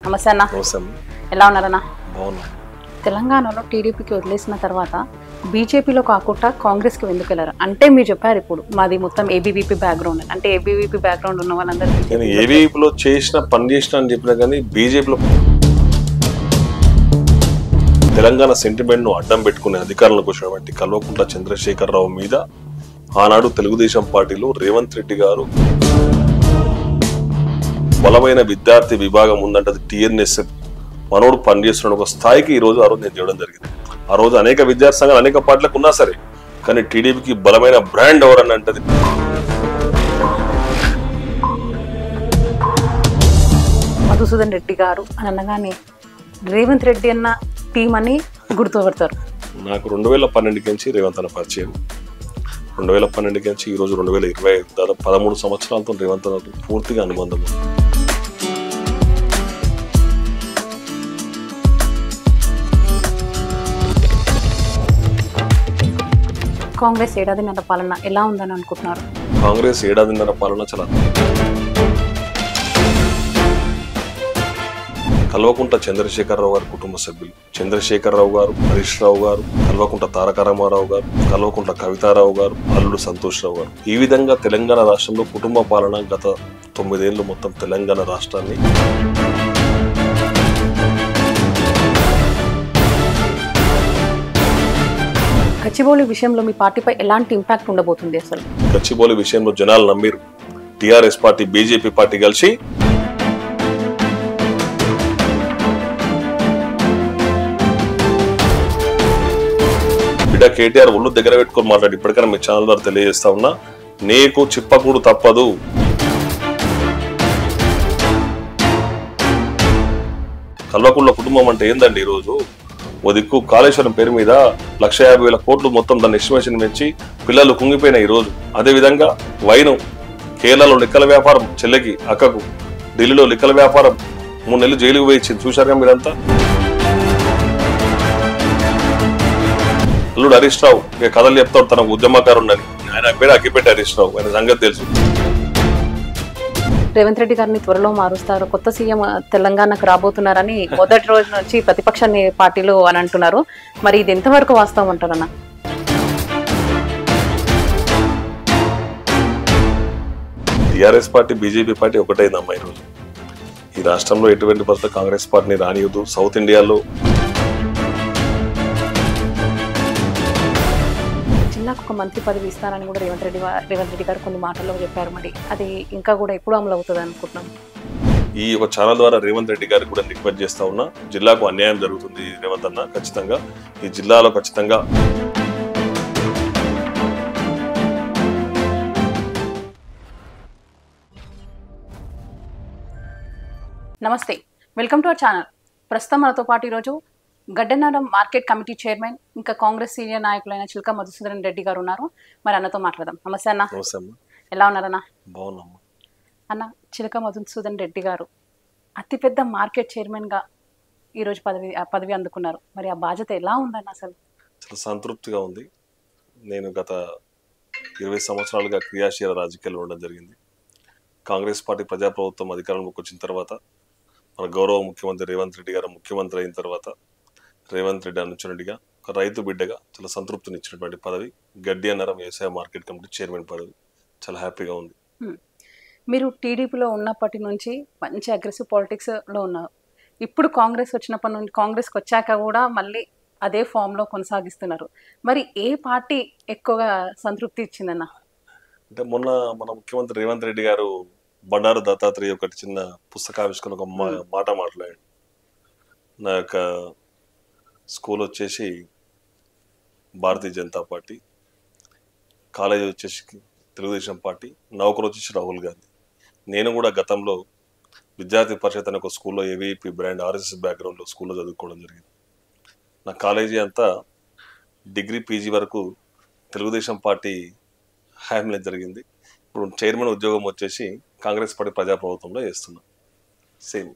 నమస్తే అన్న. ఎలా ఉన్నారన్న? తెలంగాణలో టీడీపీకి వదిలేసిన తర్వాత బీజేపీలో కాకుండా కాంగ్రెస్కి ఎందుకు వెళ్ళారు అంటే మీరు చెప్పారు ఇప్పుడు మాది మొత్తం ఏబీవీపీ బ్యాక్గ్రౌండ్ అంటే ఏబీవీపీ బ్యాక్గ్రౌండ్ ఉన్న వాళ్ళందరూ ఏబీవీపీలో పని చేసిన అని చెప్పినా కానీ బీజేపీలో తెలంగాణ సెంటిమెంట్ ను అడ్డం పెట్టుకునే అధికారంలోకి వచ్చినటువంటి కల్వకుంట్ల చంద్రశేఖరరావు మీద ఆనాడు తెలుగుదేశం పార్టీలో రేవంత్ రెడ్డి గారు బలమైన విద్యార్థి విభాగం ఉందంటే అది టీఎన్ఎస్ మనోడు పనిచేస్తున్న ఒక స్థాయికి ఈ రోజు నేను చేయడం జరిగింది. ఆ రోజు అనేక విద్యార్థి సంఘాలు అనేక పార్టీలకు ఉన్నా సరే కానీ టీడీపీకి బలమైన బ్రాండ్ ఎవరని అంటే మధుసూదన్ రెడ్డి గారు అని అనగానే రేవంత్ రెడ్డి అన్న టీం అని గుర్తుపడతారు. నాకు 2012 నుంచి రేవంత్ అన్న పరిచయం. 2012 నుంచి ఈ రోజు 2025 దాదాపు 13 సంవత్సరాలతో రేవంత్ అన్న పూర్తిగా అనుబంధం. కాంగ్రెస్ ఏడాదిన్నర పాలన ఎలా ఉందని అనుకుంటున్నారు? కాంగ్రెస్ ఏడాదిన్నర పాలన చాలా కల్వకుంట్ల చంద్రశేఖరరావు గారు కుటుంబ సభ్యులు చంద్రశేఖరరావు గారు, హరీష్ రావు గారు, కల్వకుంట్ల తారక రామారావు గారు, కల్వకుంట్ల కవితారావు గారు, అల్లుడు సంతోష్ రావు గారు, ఈ విధంగా తెలంగాణ రాష్ట్రంలో కుటుంబ పాలన గత 9 ఏళ్ళు మొత్తం తెలంగాణ రాష్ట్రాన్ని గచ్చిబౌలి విషయంలో మీ పార్టీపై ఎలాంటి ఇంపాక్ట్ ఉండబోతుంది? అసలు గచ్చిబౌలి విషయంలో జనాలు నమ్మిరు. టిఆర్ఎస్ పార్టీ, బీజేపీ పార్టీ కలిసి బిడ్డ కేటీఆర్ ఒళ్ళు దగ్గర పెట్టుకొని మాట్లాడి ఇప్పటికైనా మీ ఛానల్ ద్వారా తెలియజేస్తా ఉన్నా, నీకు చిప్పకూడు తప్పదు. కల్వకుంట్ల కుటుంబం అంటే ఏందండి? ఈరోజు ఓ దిక్కు కాళేశ్వరం పేరు మీద 1,50,000 కోట్లు మొత్తం దాన్ని ఎస్టిమేషన్ పెంచి పిల్లలు కుంగిపోయిన ఈ రోజు. అదేవిధంగా వైను కేరళలో లిక్కల వ్యాపారం చెల్లెకి అక్కకు, ఢిల్లీలో లిక్కల వ్యాపారం 3 నెలలు జైలుకు వేయించింది. చూశారుగా మీరంతా. అల్లుడు హరీష్ రావు ఇక కథలు చెప్తాడు, తనకు ఉద్యమకారుండని. ఆయన పేరు అగ్గిపెట్టి హరీష్ రావు, ఆయన సంగతి తెలుసు. రేవంత్ రెడ్డి గారిని త్వరలో మారుస్తారు, కొత్త సీఎం తెలంగాణకు రాబోతున్నారని మొదటి రోజు నుంచి ప్రతిపక్ష పార్టీలు అని అంటున్నారు. మరి ఇది ఎంతవరకు వాస్తవం అంటారన్న? టిఆర్ఎస్ పార్టీ, బీజేపీ పార్టీ ఒకటైందమ్మా ఈరోజు. ఈ రాష్ట్రంలో ఎటువంటి పరిస్థితుల్లో కాంగ్రెస్ పార్టీని రానియదు. సౌత్ ఇండియాలో జిల్లాకు ఒక మంత్రి పదవి ఇస్తారని కూడా రేవంత్ రెడ్డి గారు కొన్ని మాటల్లో చెప్పారు. మరి అది ఇంకా కూడా ఎప్పుడు అమలు అవుతుంది అనుకుంటున్నాం? ఈ ఒక ఛానల్ ద్వారా రేవంత్ రెడ్డి గారికి కూడా రిక్వెస్ట్ చేస్తా ఉన్నా, జిల్లాకు అన్యాయం జరుగుతుంది రేవంత్ అన్న, ఖచ్చితంగా ఈ జిల్లాలో ఖచ్చితంగా నమస్తే, వెల్కమ్ టు అవర్ ఛానల్. ప్రస్తుతం మనతో పాటు ఈరోజు గడ్డెనారం మార్కెట్ కమిటీ చైర్మన్ ఇంకా కాంగ్రెస్ సీనియర్ నాయకులైన చిలక మధుసూదన్ రెడ్డి గారు ఉన్నారు. మరి అన్నతో మాట్లాడదాం. నమస్తే అన్న. ఎలా ఉన్నారన్నా? బాగున్నాము అన్న. చిలక మధుసూదన్ రెడ్డి గారు అతిపెద్ద మార్కెట్ చైర్మన్ గా ఈరోజు పదవి అందుకున్నారు. మరి ఆ బాధ్యత ఎలా ఉందన్న? అసలు చాలా సంతృప్తిగా ఉంది. నేను గత 20 సంవత్సరాలుగా క్రియాశీల రాజకీయాలు ఉండడం జరిగింది. కాంగ్రెస్ పార్టీ ప్రజాప్రభుత్వం అధికారంలోకి వచ్చిన తర్వాత, మన గౌరవ ముఖ్యమంత్రి రేవంత్ రెడ్డి గారు ముఖ్యమంత్రి అయిన తర్వాత, రేవంత్ రెడ్డి అనుచరుడిగా, ఒక రైతు బిడ్డగా చాలా సంతృప్తినిచ్చినటువంటి పదవి గడ్డెనారం వ్యవసాయ మార్కెట్ కమిటీ చైర్మన్ పదవి. చాలా హ్యాపీగా ఉంది. మీరు టీడీపీలో ఉన్నప్పటి నుంచి మంచి అగ్రెసివ్ పాలిటిక్స్ లో ఉన్నారు. ఇప్పుడు కాంగ్రెస్ వచ్చినప్పటి నుండి, కాంగ్రెస్కి వచ్చాక కూడా మళ్ళీ అదే ఫామ్ లో కొనసాగిస్తున్నారు. మరి ఏ పార్టీ ఎక్కువగా సంతృప్తి ఇచ్చిందన్న? అంటే మొన్న మన ముఖ్యమంత్రి రేవంత్ రెడ్డి గారు బండారు దత్తాత్రేయ ఒకటి చిన్న పుస్తకావిష్కరణ ఒక మాట మాట్లాడాడు. నా యొక్క స్కూల్ వచ్చేసి భారతీయ జనతా పార్టీ, కాలేజీ వచ్చేసి తెలుగుదేశం పార్టీ, నౌకరు వచ్చేసి రాహుల్ గాంధీ. నేను కూడా గతంలో విద్యార్థి పరిషత్ అనే ఒక స్కూల్లో ఏవీపీ బ్రాండ్ ఆర్ఎస్ఎస్ బ్యాక్గ్రౌండ్లో స్కూల్లో చదువుకోవడం జరిగింది. నా కాలేజీ అంతా డిగ్రీ పీజీ వరకు తెలుగుదేశం పార్టీ హయాంలో జరిగింది. ఇప్పుడు చైర్మన్ ఉద్యోగం వచ్చేసి కాంగ్రెస్ పార్టీ ప్రజాప్రభుత్వంలో చేస్తున్నా. సేమ్.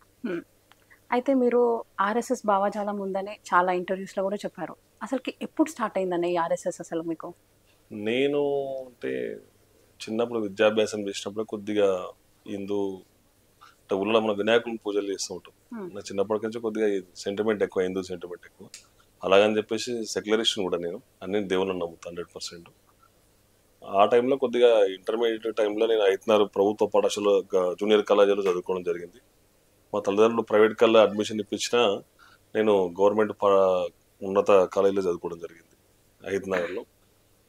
అయితే మీరు ఆర్ఎస్ఎస్ భావజాలం ఉందని చాలా ఇంటర్వ్యూస్లో కూడా చెప్పారు. అసలుకి ఎప్పుడు స్టార్ట్ అయిందన్న ఈ ఆర్ఎస్ఎస్ అసలు మీకు? నేను అంటే చిన్నప్పుడు విద్యాభ్యాసం చేసినప్పుడు కొద్దిగా హిందూ అంటే ఊళ్ళో మన వినాయకుని పూజలు చేస్తూ ఉంటాం. ఉమ్, నా చిన్నప్పటి నుంచి కొద్దిగా సెంటిమెంట్ ఎక్కువ, హిందూ సెంటిమెంట్ ఎక్కువ. అలాగని చెప్పేసి సెక్యులరిస్ట్ కూడా నేను, అన్ని దేవుళ్ళని నమ్ముతాను 100%. ఆ టైంలో కొద్దిగా ఇంటర్మీడియట్ టైంలో నేను ఐతనారు ప్రభుత్వ పాఠశాల జూనియర్ కళాశాలలో చదువుకోవడం జరిగింది. మా తల్లిదండ్రులు ప్రైవేట్ కల్లా అడ్మిషన్ ఇప్పించినా నేను గవర్నమెంట్ ఉన్నత కాలేజీలో చదువుకోవడం జరిగింది ఐతనగర్లో.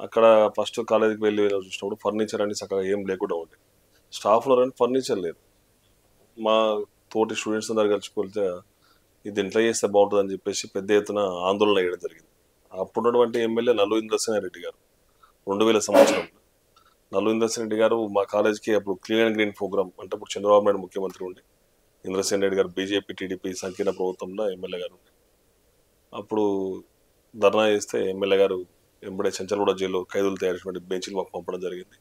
అక్కడ ఫస్ట్ కాలేజీకి వెళ్ళి చూసినప్పుడు ఫర్నిచర్ అని చక్కగా ఏం లేకుండా ఉండే, స్టాఫ్లో కానీ ఫర్నిచర్ లేదు. మా తోటి స్టూడెంట్స్ అందరు కలిసిపోతే ఇది ఇంట్లో చేస్తే బాగుంటుంది అని చెప్పేసి పెద్ద ఎత్తున ఆందోళన చేయడం జరిగింది. అప్పుడున్నటువంటి ఎమ్మెల్యే నల్లు ఇంద్రసేనారెడ్డి గారు 2000 సంవత్సరం నల్లు ఇంద్రసేనారెడ్డి గారు మా కాలేజ్కి అప్పుడు క్లీన్ అండ్ గ్రీన్ ప్రోగ్రామ్, అంటే ఇప్పుడు చంద్రబాబు నాయుడు ముఖ్యమంత్రి ఉండి ఇంద్రసేనారెడ్డి గారు బీజేపీ టీడీపీ సంకీర్ణ ప్రభుత్వంలో ఎమ్మెల్యే గారు ఉండే. అప్పుడు ధర్నా చేస్తే ఎమ్మెల్యే గారు ఎంబడే చెంచల్గూడ జైల్లో ఖైదీలు తయారు చేసినటువంటి బెంచ్లు మాకు పంపడం జరిగింది.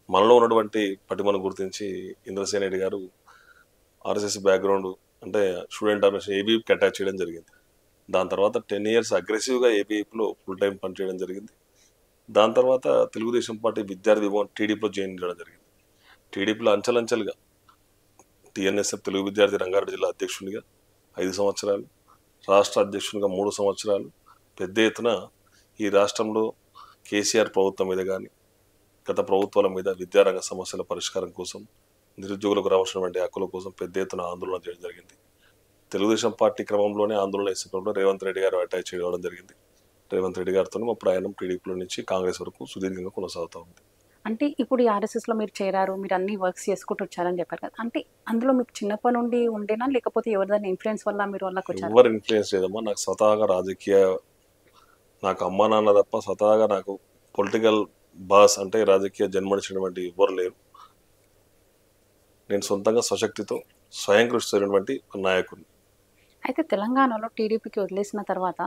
మనలో ఉన్నటువంటి పటిమను గుర్తించి ఇంద్రసేనారెడ్డి గారు ఆర్ఎస్ఎస్ బ్యాక్గ్రౌండ్ అంటే స్టూడెంట్ ఆర్గనైజేషన్ ఏబీవీపీకి అటాచ్ చేయడం జరిగింది. దాని తర్వాత 10 years అగ్రెసివ్గా ఏబీవీపీలో ఫుల్ టైం పనిచేయడం జరిగింది. దాని తర్వాత తెలుగుదేశం పార్టీ విద్యార్థి విభాగం టీడీపీలో జాయిన్ చేయడం జరిగింది. టీడీపీలో అంచెలంచెలుగా టీఎన్ఎస్ఎఫ్ తెలుగు విద్యార్థి రంగారెడ్డి జిల్లా అధ్యక్షునిగా 5 సంవత్సరాలు, రాష్ట్ర అధ్యక్షునిగా 3 సంవత్సరాలు, పెద్ద ఎత్తున ఈ రాష్ట్రంలో కేసీఆర్ ప్రభుత్వం మీద కానీ గత ప్రభుత్వాల మీద విద్యారంగ సమస్యల పరిష్కారం కోసం, నిరుద్యోగులకు రావాల్సినటువంటి హక్కుల కోసం పెద్ద ఎత్తున ఆందోళన చేయడం జరిగింది. తెలుగుదేశం పార్టీ క్రమంలోనే ఆందోళన చేసేటప్పుడు రేవంత్ రెడ్డి గారు అటాచ్ చేయడం జరిగింది. రేవంత్ రెడ్డి గారితో మా ప్రయాణం టీడీపీలో నుంచి కాంగ్రెస్ వరకు సుదీర్ఘంగా కొనసాగుతూ ఉంది. అంటే ఇప్పుడు ఈ ఆర్ఎస్ఎస్లో మీరు చేరారు, మీరు అన్ని వర్క్స్ చేసుకుంటూ వచ్చారని చెప్పారు కదా, అంటే అందులో మీకు చిన్నప్పటి నుండి ఉండేనా లేకపోతే ఎవరిదైనా ఇన్ఫ్లుయెన్స్ వల్ల మీరు వాళ్ళకి వచ్చారు? ఎవరు ఇన్ఫ్లుయెన్స్ లేదమ్మా. నాకు స్వతహాగా నాకు అమ్మా నాన్న తప్ప స్వతహాగా నాకు పొలిటికల్ బాస్ అంటే రాజకీయ జన్మనిచ్చినటువంటి ఎవరు లేరు. నేను సొంతంగా స్వశక్తితో స్వయం కృషి చేసినటువంటి నాయకుడిని. అయితే తెలంగాణలో టీడీపీకి వదిలేసిన తర్వాత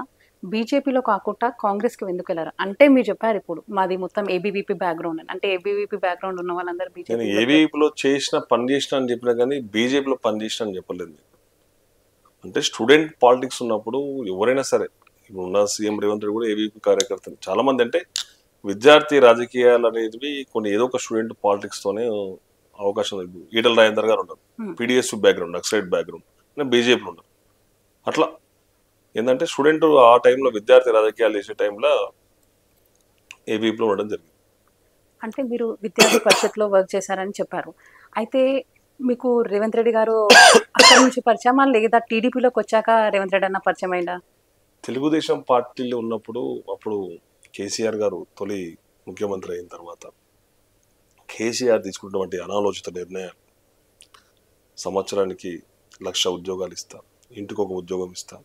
బీజేపీలో కాకుండా కాంగ్రెస్కి ఎందుకు వెళ్ళారు? అంటే మీరు చెప్పారు ఇప్పుడు మాది మొత్తం ఏబీవీపీ బ్యాక్గ్రౌండ్ అని, అంటే ఏబీవీపీ బ్యాక్గ్రౌండ్ ఉన్న వాళ్ళందరూ నేను బీజేపీ. ఏబీవీపీలో పని చేసిన అని చెప్పినా కానీ బీజేపీలో పని చేసిన అని చెప్పలేదు. అంటే స్టూడెంట్ పాలిటిక్స్ ఉన్నప్పుడు ఎవరైనా సరే, ఇప్పుడు ఉన్న సీఎం రేవంత్ రెడ్డి కూడా ఏబీవీపీ కార్యకర్తలు చాలా మంది. అంటే విద్యార్థి రాజకీయాలు అనేవి కొన్ని ఏదో ఒక స్టూడెంట్ పాలిటిక్స్తోనే అవకాశం. ఈటల రాజేందర్ గారు ఉన్నారు, పీడిఎస్ బ్యాక్గ్రౌండ్, నక్సలైట్ బ్యాక్గ్రౌండ్, బీజేపీలో ఉన్నారు. అట్లా ఏంటంటే స్టూడెంట్ ఆ టైంలో విద్యార్థి రాజకీయాలు చేసే టైంలో ఏబీవీపీలో ఉండడం జరిగింది. అంటే మీరు విద్యార్థి పరిషత్లో వర్క్ చేశారని చెప్పారు. అయితే మీకు రేవంత్ రెడ్డి గారు అక్కడి నుంచి పరిచయమా లేదా టీడీపీలోకి వచ్చాక రేవంత్ రెడ్డి అన్న పరిచయం అయిందా? తెలుగుదేశం పార్టీలో ఉన్నప్పుడు అప్పుడు కేసీఆర్ గారు తొలి ముఖ్యమంత్రి అయిన తర్వాత కేసీఆర్ తీసుకున్నటువంటి అనాలోచిత నిర్ణయాలు, సంవత్సరానికి 1,00,000 ఉద్యోగాలు ఇస్తా, ఇంటికి ఒక ఉద్యోగం ఇస్తా,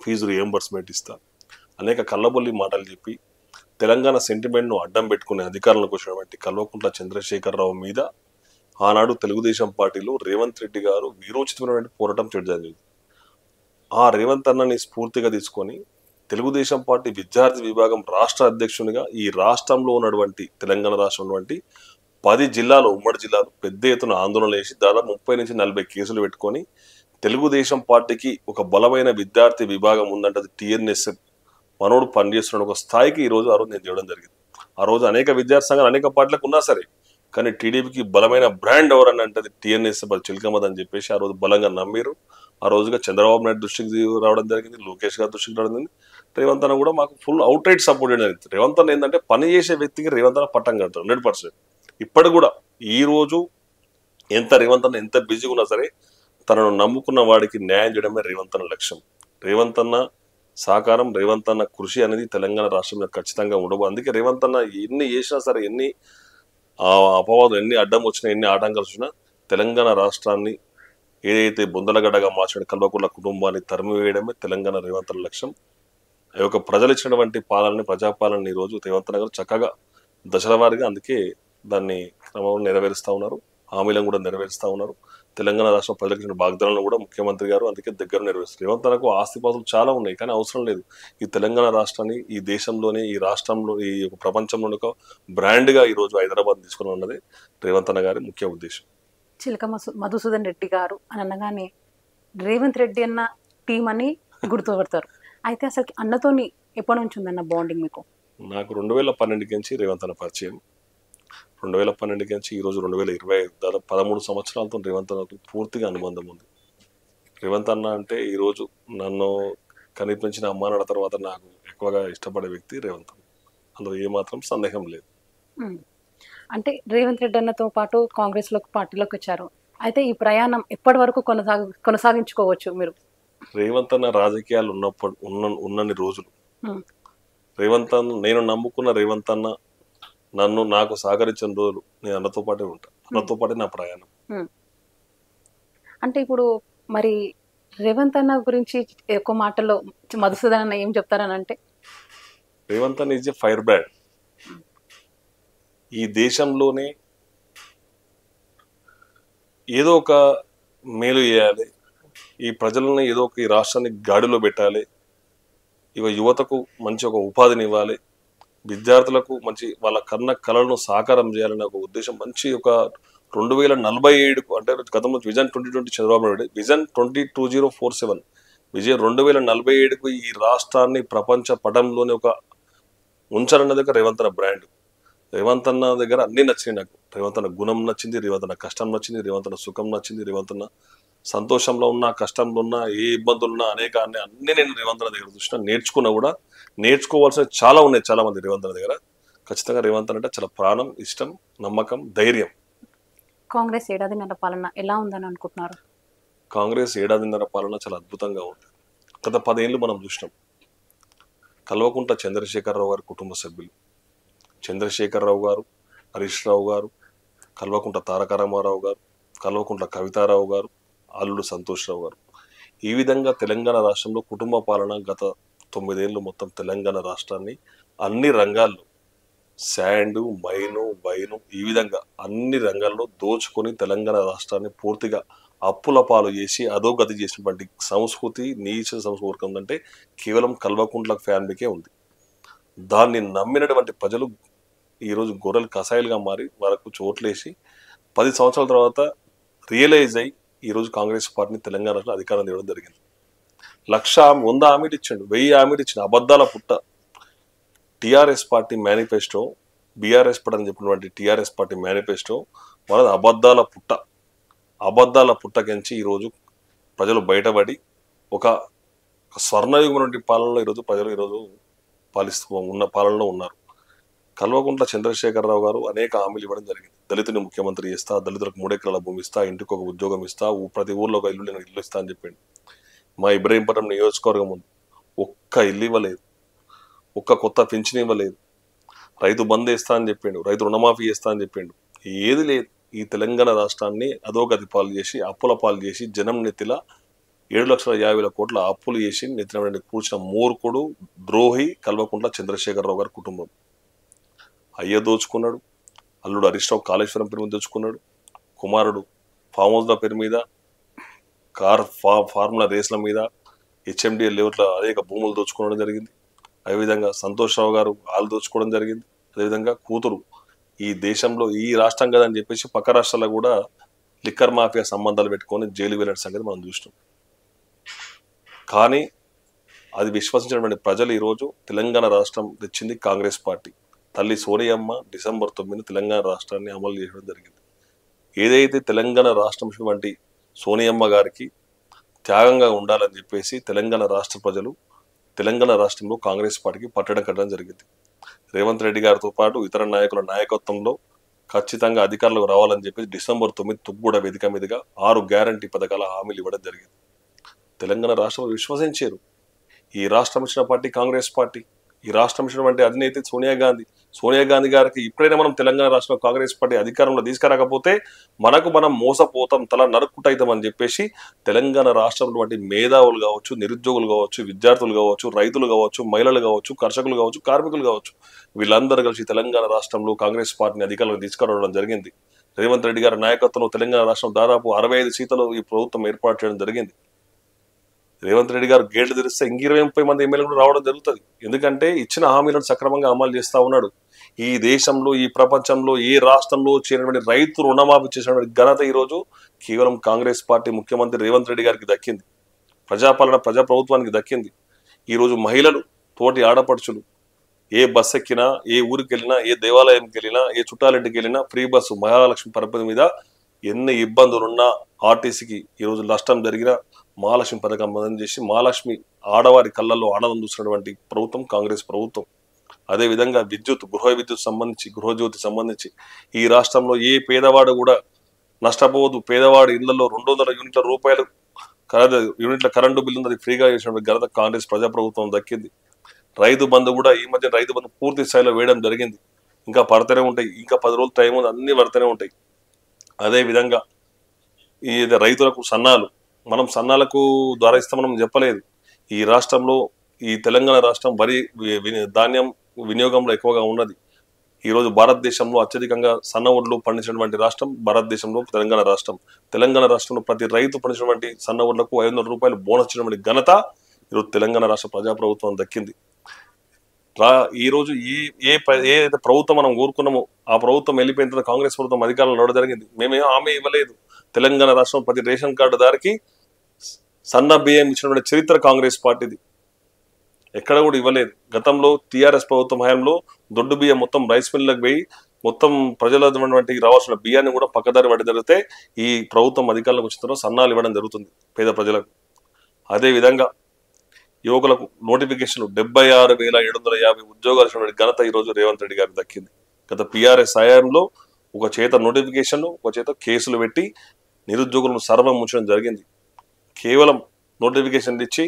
ఫీజు రియంబర్స్మెంట్ ఇస్తా, అనేక కళ్ళబొల్లి మాటలు చెప్పి తెలంగాణ సెంటిమెంట్ను అడ్డం పెట్టుకునే అధికారంలోకి వచ్చినటువంటి కల్వకుంట్ల చంద్రశేఖరరావు మీద ఆనాడు తెలుగుదేశం పార్టీలో రేవంత్ రెడ్డి గారు వీరోచితమైనటువంటి పోరాటం చేయడం జరిగింది. ఆ రేవంత్ అన్నని స్ఫూర్తిగా తీసుకొని తెలుగుదేశం పార్టీ విద్యార్థి విభాగం రాష్ట్ర అధ్యక్షునిగా ఈ రాష్ట్రంలో ఉన్నటువంటి తెలంగాణ రాష్ట్రంలో ఉన్నటువంటి 10 జిల్లాలు, ఉమ్మడి జిల్లాలు పెద్ద ఎత్తున ఆందోళన చేసి దాదాపు 30 నుంచి 40 కేసులు పెట్టుకొని తెలుగుదేశం పార్టీకి ఒక బలమైన విద్యార్థి విభాగం ఉందంటే అది టీఎన్ఎస్ఎఫ్ మనోడు పనిచేస్తున్న ఒక స్థాయికి ఆ రోజు నేను చేయడం జరిగింది. ఆ రోజు అనేక విద్యార్థి సంఘాలు అనేక పార్టీలకు ఉన్నా సరే, కానీ టీడీపీకి బలమైన బ్రాండ్ ఎవరని అంటే అది టీఎన్ఎస్ఎఫ్, అది చిలకమద్ అని చెప్పేసి ఆ రోజు బలంగా నమ్మిరు. ఆ రోజుగా చంద్రబాబు నాయుడు దృష్టికి రావడం జరిగింది, లోకేష్ గారి దృష్టికి రావడం జరిగింది. రేవంత్ అన్న కూడా మాకు ఫుల్ అవుట్ రైట్ సపోర్ట్ చేయడం జరిగింది. రేవంత్ అన్న ఏంటంటే పని చేసే వ్యక్తికి రేవంత్ అన్న పట్టం కడతారు 100%. ఇప్పటి కూడా ఈ రోజు రేవంత్ అన్న ఎంత బిజీగా ఉన్నా సరే తనను నమ్ముకున్న వాడికి న్యాయం చేయడమే రేవంత్ అన్న లక్ష్యం. రేవంత్ అన్న సహకారం, రేవంత్ అన్న కృషి అనేది తెలంగాణ రాష్ట్రంలో ఖచ్చితంగా ఉండవు. అందుకే రేవంత్ అన్న ఎన్ని చేసినా సరే, ఎన్ని అపవాదం, ఎన్ని అడ్డం వచ్చినా, ఎన్ని ఆటంకాలు వచ్చినా తెలంగాణ రాష్ట్రాన్ని ఏదైతే బొందలగడ్డగా మార్చిన కల్వకుంట్ల కుటుంబాన్ని తరిమివేయడమే తెలంగాణ రేవంత్ అన్న లక్ష్యం. ఆ యొక్క ప్రజలు ఇచ్చినటువంటి ప్రజాపాలన ఈ రోజు రేవంత్ అన్న గారు చక్కగా దశల వారీగా అందుకే దాన్ని క్రమంలో నెరవేరుస్తూ ఉన్నారు, హామీలను కూడా నెరవేరుస్తూ ఉన్నారు. తెలంగాణ రాష్ట్ర ప్రజలకు ఇచ్చిన వాగ్దానాలను కూడా ముఖ్యమంత్రి గారు అందుకే దగ్గర నెరవేరుస్తారు. రేవంత్ అన్నకు ఆస్తిపాస్తులు చాలా ఉన్నాయి, కానీ అవసరం లేదు. ఈ తెలంగాణ రాష్ట్రాన్ని ఈ దేశంలోనే, ఈ రాష్ట్రంలో, ఈ ప్రపంచంలోని ఒక బ్రాండ్గా ఈరోజు హైదరాబాద్ తీసుకుని ఉన్నది రేవంత్ అన్న గారి ముఖ్య ఉద్దేశం. చిలక మధుసూదన్ రెడ్డి గారు అని అనగానే రేవంత్ రెడ్డి అన్న టీం అని గుర్తుపడతారు. అయితే అసలు అన్నతోని ఎప్పటి నుంచి ఉందన్న బాండింగ్ మీకు? నాకు 2012 నుంచి రేవంత్ అన్న పరిచయం. 2012 నుంచి ఈ రోజు 2025 దాదాపు 13 సంవత్సరాలతో రేవంత్ అన్నకు పూర్తిగా అనుబంధం ఉంది. రేవంత్ అన్న అంటే ఈ రోజు నన్ను కనిపించిన అమ్మా నాన్న తర్వాత నాకు ఎక్కువగా ఇష్టపడే వ్యక్తి రేవంత్ అన్న. అందులో ఏమాత్రం సందేహం లేదు. ఉమ్. అంటే రేవంత్ రెడ్డి అన్నతో పాటు పార్టీలోకి వచ్చారు. అయితే ఈ ప్రయాణం ఎప్పటి వరకు కొనసాగించుకోవచ్చు మీరు? రేవంత్ అన్న రాజకీయాలు ఉన్నన్ని రోజులు ఉమ్. రేవంత్ అన్న, నేను నమ్ముకున్న రేవంత్ అన్న నాకు సహకరించిన రోజులు నేను అన్నతో పాటే ఉంటా. అన్నతో పాటే నా ప్రయాణం. ఉమ్. అంటే ఇప్పుడు మరి రేవంత్ అన్న గురించి ఎక్కువ మాటల్లో మధుసూదన్ అన్న ఏం చెప్తారని అంటే, రేవంత్ అన్న ఈజ్ ఎ ఫైర్ బ్రాండ్. ఈ దేశంలోనే ఏదో ఒక మేలు చేయాలి, ఈ ప్రజలను ఏదో ఒక ఈ రాష్ట్రాన్ని గాడిలో పెట్టాలి, యువతకు మంచి ఒక ఉపాధిని ఇవ్వాలి, విద్యార్థులకు మంచి వాళ్ళ కళలను సాకారం చేయాలనే ఒక ఉద్దేశం, మంచి ఒక 2047కు అంటే గతంలో విజన్ 2020 చంద్రబాబు నాయుడు విజన్ 2047 విజయ్ 2047కు ఈ రాష్ట్రాన్ని ప్రపంచ పటంలోని ఒక ఉంచాలన్న దగ్గర రేవంత్ అన్న బ్రాండ్. రేవంత్ అన్న దగ్గర అన్ని నచ్చినాయి నాకు. రేవంత్ అన్న గుణం నచ్చింది, రేవంత్ అన్న కష్టం నచ్చింది, రేవంత్ అన్న సుఖం నచ్చింది, రేవంత్ అన్న సంతోషంలో ఉన్నా కష్టంలో ఉన్నా ఏ ఇబ్బందులు ఉన్నా అన్ని నేను రేవంత్ అన్న దగ్గర చూసిన, నేర్చుకున్నా కూడా. నేర్చుకోవాల్సిన చాలా ఉన్నాయి చాలా మంది రేవంత్ అన్న దగ్గర. ఖచ్చితంగా రేవంత్ అన్న అంటే చాలా ప్రాణం, ఇష్టం, నమ్మకం, ధైర్యం. కాంగ్రెస్ ఏడాదిన్నర పాలన ఎలా ఉందని అనుకుంటున్నారు? కాంగ్రెస్ ఏడాదిన్నర పాలన చాలా అద్భుతంగా ఉంది. గత 10 ఏళ్ళు మనం చూసినాం. కల్వకుంట్ల చంద్రశేఖరరావు గారి కుటుంబ సభ్యులు, చంద్రశేఖరరావు గారు, హరీష్ రావు గారు, కల్వకుంట్ల తారక రామారావు గారు, కల్వకుంట్ల కవితారావు గారు, అల్లుడు సంతోష్ రావు గారు, ఈ విధంగా తెలంగాణ రాష్ట్రంలో కుటుంబ పాలన గత 9 ఏళ్ళు మొత్తం తెలంగాణ రాష్ట్రాన్ని అన్ని రంగాల్లో శాండ్, మైను, వైను ఈ విధంగా అన్ని రంగాల్లో దోచుకొని తెలంగాణ రాష్ట్రాన్ని పూర్తిగా అప్పుల పాలు చేసి అధోగతి చేసినటువంటి సంస్కృతి, నీచ సంస్కృతి ఉందంటే కేవలం కల్వకుంట్ల ఫ్యామిలీకే ఉంది. దాన్ని నమ్మినటువంటి ప్రజలు ఈరోజు గొర్రెలు కసాయిలుగా మారి వరకు చోట్లేసి 10 సంవత్సరాల తర్వాత రియలైజ్ అయ్యి ఈరోజు కాంగ్రెస్ పార్టీని తెలంగాణలో అధికారం ఇవ్వడం జరిగింది. 100 హామీలు ఇచ్చాడు, 1000 హామీలు ఇచ్చిన అబద్ధాల పుట్ట TRS party manifesto. BRS party అని చెప్పినటువంటి టిఆర్ఎస్ పార్టీ మేనిఫెస్టో మనది అబద్ధాల పుట్టకించి ఈరోజు ప్రజలు బయటపడి ఒక స్వర్ణయుగమైనటువంటి పాలనలో ఈరోజు ప్రజలు పాలనలో ఉన్నారు. కల్వకుంట్ల చంద్రశేఖరరావు గారు అనేక హామీలు ఇవ్వడం జరిగింది. దళితుని ముఖ్యమంత్రి చేస్తా, దళితులకు 3 ఎకరాల భూమి ఇస్తా, ఇంటికి ఒక ఉద్యోగం ఇస్తా, ప్రతి ఊర్లో ఒక ఇల్లు ఇస్తా అని చెప్పిండు. మా ఇబ్రహీంపట్నం నియోజకవర్గం ఉంది, ఒక్క ఇల్లు ఇవ్వలేదు, ఒక్క కొత్త పింఛన్ ఇవ్వలేదు. రైతు బంద్ వేస్తా అని చెప్పిండు, రైతు రుణమాఫీ చేస్తా అని చెప్పిండు, ఏది లేదు. ఈ తెలంగాణ రాష్ట్రాన్ని అధోగతి పాలు చేసి అప్పుల పాలు చేసి జనం నెత్తిల 7,50,000 కోట్ల అప్పులు చేసి నెత్తిన కూర్చిన మూర్ఖుడు, ద్రోహి కల్వకుంట్ల చంద్రశేఖరరావు గారి కుటుంబం. అయ్య దోచుకున్నాడు, అల్లుడు హరీష్ రావు కాళేశ్వరం పేరు మీద దోచుకున్నాడు, కుమారుడు ఫామ్ హౌస్ల పేరు మీద, ఫార్ములా రేస్ల మీద, హెచ్ఎండిఎల్ లెవెట్ల అనేక భూములు దోచుకోవడం జరిగింది. అదేవిధంగా సంతోష్ రావు గారు వాళ్ళు దోచుకోవడం జరిగింది. అదేవిధంగా కూతురు ఈ దేశంలో ఈ రాష్ట్రం కదా అని చెప్పేసి పక్క రాష్ట్రాల్లో కూడా లిక్కర్ మాఫియా సంబంధాలు పెట్టుకొని జైలు వెళ్ళిన సంగతి మనం చూసినాం. కానీ అది విశ్వసించినటువంటి ప్రజలు ఈరోజు తెలంగాణ రాష్ట్రం తెచ్చింది కాంగ్రెస్ పార్టీ. తల్లి సోనియమ్మ డిసెంబర్ 9 తెలంగాణ రాష్ట్రాన్ని అమలు చేయడం జరిగింది. ఏదైతే తెలంగాణ రాష్ట్రం వంటి సోనియమ్మ గారికి త్యాగంగా ఉండాలని చెప్పేసి తెలంగాణ రాష్ట్ర ప్రజలు తెలంగాణ రాష్ట్రంలో కాంగ్రెస్ పార్టీకి పట్టడం కట్టడం జరిగింది. రేవంత్ రెడ్డి గారితో పాటు ఇతర నాయకుల నాయకత్వంలో ఖచ్చితంగా అధికారులకు రావాలని చెప్పేసి డిసెంబర్ 9 తుగ్గూడ వేదిక మీదుగా 6 గ్యారంటీ పథకాల హామీలు ఇవ్వడం జరిగింది. తెలంగాణ రాష్ట్రంలో విశ్వసించారు. ఈ రాష్ట్రం ఇచ్చిన పార్టీ కాంగ్రెస్ పార్టీ. ఈ రాష్ట్రం ఇచ్చినటువంటి అధినేత సోనియా గాంధీ గారికి ఇప్పుడైనా మనం తెలంగాణ రాష్ట్రంలో కాంగ్రెస్ పార్టీ అధికారంలో తీసుకురాకపోతే మనం మోసపోతాం, తల నరుక్కుంటామని చెప్పేసి తెలంగాణ రాష్ట్రంలో మేధావులు కావచ్చు, నిరుద్యోగులు కావచ్చు, విద్యార్థులు కావచ్చు, రైతులు కావచ్చు, మహిళలు కావచ్చు, కర్షకులు కావచ్చు, కార్మికులు కావచ్చు, వీళ్ళందరూ కలిసి తెలంగాణ రాష్ట్రంలో కాంగ్రెస్ పార్టీని అధికారంలో తీసుకురావడం జరిగింది. రేవంత్ రెడ్డి గారి నాయకత్వంలో తెలంగాణ రాష్ట్రం దాదాపు 65 సీట్లలో ఈ ప్రభుత్వం ఏర్పాటు చేయడం జరిగింది. రేవంత్ రెడ్డి గారు గేట్లు తెరిస్తే 20-30 మంది ఎమ్మెల్యేలు కూడా రావడం జరుగుతుంది. ఎందుకంటే ఇచ్చిన హామీలను సక్రమంగా అమలు చేస్తా ఉన్నాడు. ఈ దేశంలో ఈ ప్రపంచంలో ఏ రాష్ట్రంలో చేరినటువంటి రైతు రుణమాఫీ చేసినటువంటి ఘనత ఈరోజు కేవలం కాంగ్రెస్ పార్టీ ముఖ్యమంత్రి రేవంత్ రెడ్డి గారికి దక్కింది. ప్రజాపాలన ప్రజాప్రభుత్వానికి దక్కింది. ఈరోజు మహిళలు, తోటి ఆడపడుచులు ఏ బస్ ఎక్కినా, ఏ ఊరికి వెళ్ళినా, ఏ దేవాలయానికి వెళ్ళినా, ఏ చుట్టాలింటికి వెళ్ళినా ఫ్రీ బస్సు మహాలక్ష్మి పథకం మీద ఎన్ని ఇబ్బందులున్నా ఆర్టీసీకి ఈరోజు నష్టం జరిగినా మహాలక్ష్మి పథకం బంద్ చేసి మహాలక్ష్మి ఆడవారి కళ్ళల్లో ఆనందం చూసినటువంటి ప్రభుత్వం కాంగ్రెస్ ప్రభుత్వం. అదేవిధంగా గృహ విద్యుత్ సంబంధించి, గృహజ్యోతి సంబంధించి ఈ రాష్ట్రంలో ఏ పేదవాడు కూడా నష్టపోవద్దు. పేదవాడి ఇళ్లలో 200 యూనిట్ల రూపాయలు యూనిట్ల కరెంటు బిల్లు అది ఫ్రీగా చేసినటువంటి ఘనత కాంగ్రెస్ ప్రజాప్రభుత్వం దక్కింది. రైతు బంధు కూడా ఈ మధ్య రైతు బంధు పూర్తి స్థాయిలో వేయడం జరిగింది. ఇంకా పడతనే ఉంటాయి, ఇంకా 10 రోజులు టైం ఉంది, అన్ని పడతనే ఉంటాయి. అదే విధంగా ఈ రైతులకు సన్నాలు, మనం సన్నాలకు ద్వారా ఇస్తామని చెప్పలేదు. ఈ రాష్ట్రంలో ఈ తెలంగాణ రాష్ట్రం వరి ధాన్యం వినియోగంలో ఎక్కువగా ఉన్నది. ఈ రోజు భారతదేశంలో అత్యధికంగా సన్న ఒడ్లు పండించినటువంటి రాష్ట్రం భారతదేశంలో తెలంగాణ రాష్ట్రం. తెలంగాణ రాష్ట్రంలో ప్రతి రైతు పండించినటువంటి సన్న ఒడ్లకు 500 రూపాయలు బోనస్ ఇచ్చినటువంటి ఘనత ఈరోజు తెలంగాణ రాష్ట్ర ప్రజాప్రభుత్వం దక్కింది. ఈ రోజు ఏదైతే ప్రభుత్వం మనం కోరుకున్నామో ఆ ప్రభుత్వం వెళ్ళిపోయిన తర్వాత కాంగ్రెస్ ప్రభుత్వం అధికారంలో నడవడం జరిగింది. మేమేం హామీ ఇవ్వలేదు. తెలంగాణ రాష్ట్రం ప్రతి రేషన్ కార్డు దారికి సన్న బియ్యం ఇచ్చినటువంటి చరిత్ర కాంగ్రెస్ పార్టీది. ఎక్కడ కూడా ఇవ్వలేదు. గతంలో టీఆర్ఎస్ ప్రభుత్వం హయాంలో దొడ్డు బియ్యం మొత్తం రైస్ మిల్లకు పోయి మొత్తం ప్రజలటువంటి రావాల్సిన బియ్యాన్ని కూడా పక్కదారి పడి జరిగితే ఈ ప్రభుత్వం అధికారంలోకి వచ్చిన తర్వాత సన్నాలు ఇవ్వడం జరుగుతుంది పేద ప్రజలకు. అదే విధంగా యువకులకు నోటిఫికేషన్లు 76,750 ఉద్యోగాలు ఇచ్చినటువంటి ఘనత ఈరోజు రేవంత్ రెడ్డి గారికి దక్కింది. గత పిఆర్ఎస్ హయాంలో ఒక చేత నోటిఫికేషన్లు, ఒక చేత కేసులు పెట్టి నిరుద్యోగులను సర్వం ఉంచడం జరిగింది. కేవలం నోటిఫికేషన్లు ఇచ్చి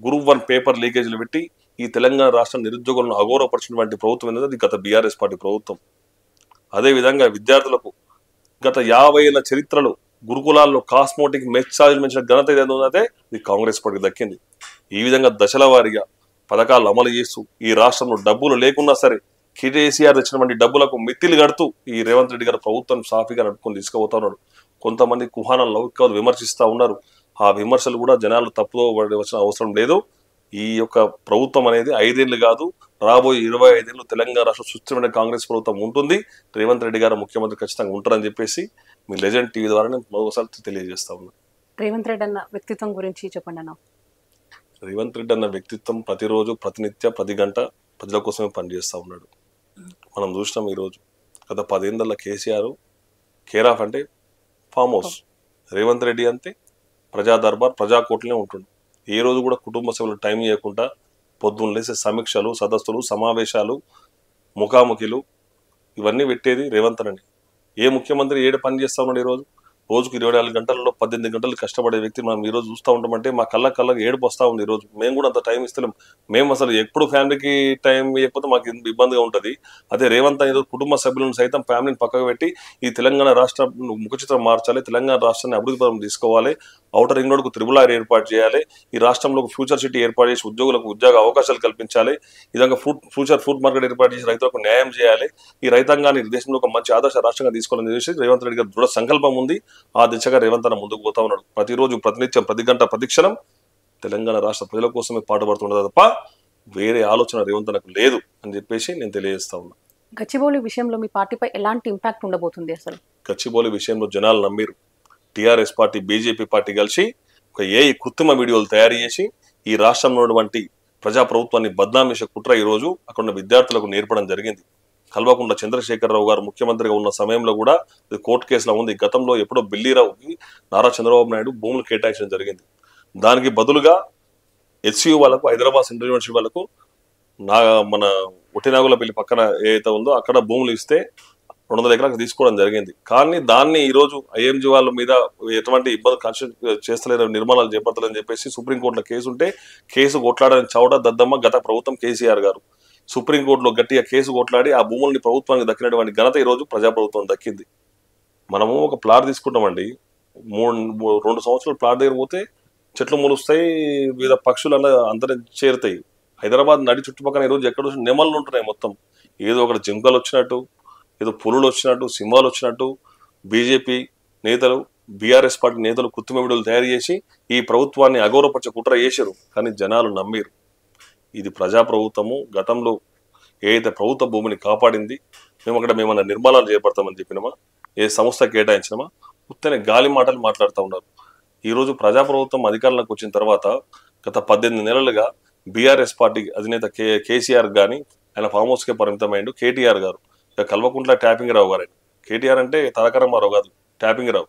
గ్రూప్ 1 పేపర్ లీకేజీలు పెట్టి ఈ తెలంగాణ రాష్ట్ర నిరుద్యోగులను అగౌరవపరిచినటువంటి ప్రభుత్వం అనేది గత బీఆర్ఎస్ పార్టీ ప్రభుత్వం. అదేవిధంగా విద్యార్థులకు గత 50 ఏళ్ల చరిత్రలో గురుకులాల్లో కాస్మోటిక్ మెచ్ ఛార్జీలు పెంచిన ఘనత ఏదైనా ఉన్నదే ఇది కాంగ్రెస్ పార్టీకి దక్కింది. ఈ విధంగా దశల వారీగా పథకాలు అమలు చేస్తూ ఈ రాష్ట్రంలో డబ్బులు లేకున్నా సరే కేసీఆర్ తెచ్చినటువంటి డబ్బులకు మిత్తిలు కడుతూ ఈ రేవంత్ రెడ్డి గారు ప్రభుత్వం సాఫీగా నడుపుకొని తీసుకుపోతా ఉన్నాడు. కొంతమంది కుహాన లౌకికాలు విమర్శిస్తూ ఉన్నారు. ఆ విమర్శలు కూడా జనాలు తప్పుదో పడవలసిన అవసరం లేదు. ఈ యొక్క ప్రభుత్వం అనేది 5 ఏళ్ళు కాదు, రాబోయే 25 ఏళ్ళు తెలంగాణ రాష్ట్ర సుస్థిరమైన కాంగ్రెస్ ప్రభుత్వం ఉంటుంది. రేవంత్ రెడ్డి గారు ముఖ్యమంత్రి ఖచ్చితంగా ఉంటారని చెప్పేసి మీ లెజెండ్ టీవీ ద్వారా నేను మరోసారి తెలియజేస్తా ఉన్నాను. రేవంత్ రెడ్డి అన్న వ్యక్తిత్వం గురించి చెప్పండి అన్న. రేవంత్ రెడ్డి అన్న వ్యక్తిత్వం ప్రతిరోజు, ప్రతినిత్య, ప్రతి గంట ప్రజల కోసమే పనిచేస్తూ ఉన్నాడు. మనం చూసినాం ఈరోజు గత 10 ఏళ్ళ కేసీఆర్ కేర్ ఆఫ్ అంటే ఫామ్ హౌస్, రేవంత్ రెడ్డి అంతే ప్రజా దర్బార్, ప్రజాకోట్లనే ఉంటుండు. ఏ రోజు కూడా కుటుంబ సభ్యులు టైం ఇవ్వకుండా పొద్దున్న లేసే సమీక్షలు, సదస్సులు, సమావేశాలు, ముఖాముఖిలు ఇవన్నీ పెట్టేది రేవంత్ రెడ్డి. ఏ ముఖ్యమంత్రి ఏడు పని చేస్తా ఉన్నాడు? ఈరోజు రోజుకు 24 గంటలలో 18 గంటలు కష్టపడే వ్యక్తి మనం ఈరోజు చూస్తూ ఉంటామంటే మా కళ్ళకు ఏడుపు వస్తూ ఉంది. ఈరోజు మేము కూడా అంత టైం ఇస్తలేం. మేము అసలు ఎప్పుడు ఫ్యామిలీకి టైం ఇవ్వకపోతే మాకు ఇబ్బందిగా ఉంటుంది. అదే రేవంత్ ఈరోజు కుటుంబ సభ్యులను సైతం ఫ్యామిలీని పక్కకు పెట్టి ఈ తెలంగాణ రాష్ట్ర ముఖచిత్రం మార్చాలి, తెలంగాణ రాష్ట్రాన్ని అభివృద్ధి పరం తీసుకోవాలి, ఔటర్ రింగ్ రోడ్కు త్రిబుల్ ఏర్పాటు చేయాలి, ఈ రాష్ట్రంలో ఫ్యూచర్ సిటీ ఏర్పాటు చేసి ఉద్యోగులకు ఉద్యోగ అవకాశాలు కల్పించాలి, ఈ విధంగా ఫ్యూచర్ ఫుడ్ మార్కెట్ ఏర్పాటు చేసి రైతులకు న్యాయం చేయాలి, ఈ రైతాంగాన్ని దేశంలో ఒక మంచి ఆదర్శ రాష్ట్రంగా తీసుకోవాలని చెప్పేసి రేవంత్ రెడ్డి గారు దృఢ సంకల్పం ఉంది. ఆ దిశగా రేవంత్ అన్న ముందుకు పోతా ఉన్నాడు. ప్రతిరోజు, ప్రతినిత్యం, ప్రతి గంట, ప్రతిక్షణం తెలంగాణ రాష్ట్ర ప్రజల కోసమే పాటుపడుతున్నది తప్ప వేరే ఆలోచన రేవంత్ అన్నకు లేదు అని చెప్పేసి నేను తెలియజేస్తా ఉన్నా. గచ్చిబౌలి విషయంలో మీ పార్టీపై ఎలాంటి ఇంపాక్ట్ ఉండబోతుంది? అసలు గచ్చిబౌలి విషయంలో జనాలు నమ్మిరు. టీఆర్ఎస్ పార్టీ, బీజేపీ పార్టీ కలిసి ఒక కృత్రిమ వీడియోలు తయారు చేసి ఈ రాష్ట్రంలో ఉన్నటువంటి ప్రజాప్రభుత్వాన్ని బద్నాం చేసే కుట్ర ఈ రోజు అక్కడ ఉన్న విద్యార్థులకు నేర్పడం జరిగింది. కల్వకుంట్ల చంద్రశేఖరరావు గారు ముఖ్యమంత్రిగా ఉన్న సమయంలో కూడా కోర్టు కేసులో ఉంది. గతంలో ఎప్పుడో బిల్లీరావుకి నారా చంద్రబాబు నాయుడు భూములు కేటాయించడం జరిగింది. దానికి బదులుగా హెచ్సియు వాళ్ళకు, హైదరాబాద్ సెంట్రల్ యూనివర్సిటీ వాళ్ళకు మన ఒట్టినాగులపల్లి పక్కన ఏదైతే ఉందో అక్కడ భూములు ఇస్తే 200 ఎకరాలకు తీసుకోవడం జరిగింది. కానీ దాన్ని ఈరోజు ఐఎంజీ వాళ్ళ మీద ఎటువంటి ఇబ్బంది చేస్తలేరు, నిర్మాణాలు చేపడతారని చెప్పేసి సుప్రీంకోర్టులో కేసు ఉంటే కేసు కొట్లాడని చౌట దద్దమ్మ గత ప్రభుత్వం కేసీఆర్ గారు సుప్రీంకోర్టులో గట్టిగా కేసు కొట్లాడి ఆ భూముల్ని ప్రభుత్వానికి దక్కినటువంటి ఘనత ఈరోజు ప్రజాప్రభుత్వం దక్కింది. మనము ఒక ప్లాట్ తీసుకుంటామండి, 2 సంవత్సరాలు ప్లాట్ దగ్గర పోతే చెట్లు మొలుస్తాయి, వివిధ పక్షులు అలా అందరం చేరుతాయి. హైదరాబాద్ నడి చుట్టుపక్కల ఈరోజు ఎక్కడ నెమళ్ళు ఉంటున్నాయి. మొత్తం ఏదో ఒక జింకలు వచ్చినట్టు, ఏదో పులులు వచ్చినట్టు, సింహాలు వచ్చినట్టు బీజేపీ నేతలు, బీఆర్ఎస్ పార్టీ నేతలు కృత్రిమ వీడియోలు తయారు చేసి ఈ ప్రభుత్వాన్ని అగౌరవపరిచే కుట్ర చేశారు. కానీ జనాలు నమ్మిరు. ఇది ప్రజాప్రభుత్వము. గతంలో ఏదైతే ప్రభుత్వ భూమిని కాపాడింది, మేము అక్కడ మేమన్నా నిర్మాణాలు చేపడతామని చెప్పినామా, ఏ సంస్థ కేటాయించినామా, ఉత్తనే గాలి మాటలు మాట్లాడుతూ ఉన్నారు. ఈరోజు ప్రజాప్రభుత్వం అధికారంలోకి వచ్చిన తర్వాత గత 18 నెలలుగా బీఆర్ఎస్ పార్టీ అధినేత కేసీఆర్ కానీ, ఆయన ఫామ్ హౌస్కే పరిమితమైండు. కేటీఆర్ గారు ఇక కల్వకుంట్ల ట్యాపింగ్ రావు గారు. కేటీఆర్ అంటే తారక రామారావు కాదు, ట్యాపింగ్ రావు.